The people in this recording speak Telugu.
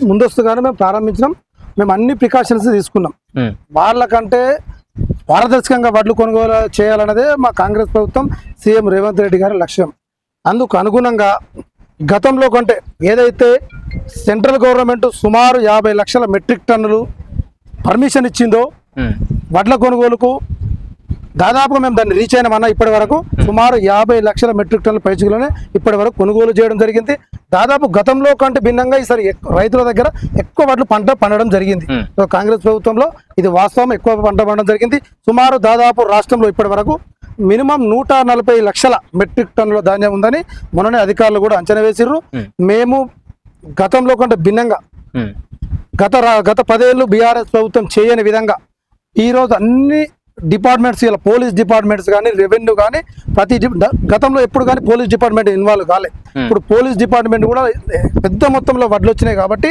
ముందస్తుగానే మేము ప్రారంభించినాం. మేము అన్ని ప్రికాషన్స్ తీసుకున్నాం. వాళ్ళకంటే పారదర్శకంగా వడ్లు కొనుగోలు చేయాలన్నదే మా కాంగ్రెస్ ప్రభుత్వం సీఎం రేవంత్ రెడ్డి గారి లక్ష్యం. అందుకు అనుగుణంగా గతంలో కంటే ఏదైతే సెంట్రల్ గవర్నమెంట్ సుమారు 50 లక్షల మెట్రిక్ టన్నులు పర్మిషన్ ఇచ్చిందో వడ్ల కొనుగోలుకు, దాదాపుగా మేము దాన్ని రీచ్ అయినామన్నా. ఇప్పటి వరకు సుమారు 50 లక్షల మెట్రిక్ టన్నుల పైచుకులోనే ఇప్పటి వరకు కొనుగోలు చేయడం జరిగింది. దాదాపు గతంలో కంటే భిన్నంగా ఈసారి రైతుల దగ్గర ఎక్కువ వడ్లు పండడం జరిగింది. కాంగ్రెస్ ప్రభుత్వంలో ఇది వాస్తవం, ఎక్కువ పంట పండడం జరిగింది. సుమారు దాదాపు రాష్ట్రంలో ఇప్పటి వరకు మినిమం 140 లక్షల మెట్రిక్ టన్నుల ధాన్యం ఉందని మొన్ననే అధికారులు కూడా అంచనా వేసిర్రు. మేము గతంలో కంటే భిన్నంగా గత 10 ఏళ్ళు బీఆర్ఎస్ ప్రభుత్వం చేయని విధంగా ఈరోజు అన్ని డిపార్ట్మెంట్స్, ఇలా పోలీస్ డిపార్ట్మెంట్స్ కానీ, రెవెన్యూ కానీ, గతంలో ఎప్పుడు కానీ పోలీస్ డిపార్ట్మెంట్ ఇన్వాల్వ్ కాలే. ఇప్పుడు పోలీస్ డిపార్ట్మెంట్ కూడా పెద్ద మొత్తంలో వడ్లు వచ్చినాయి కాబట్టి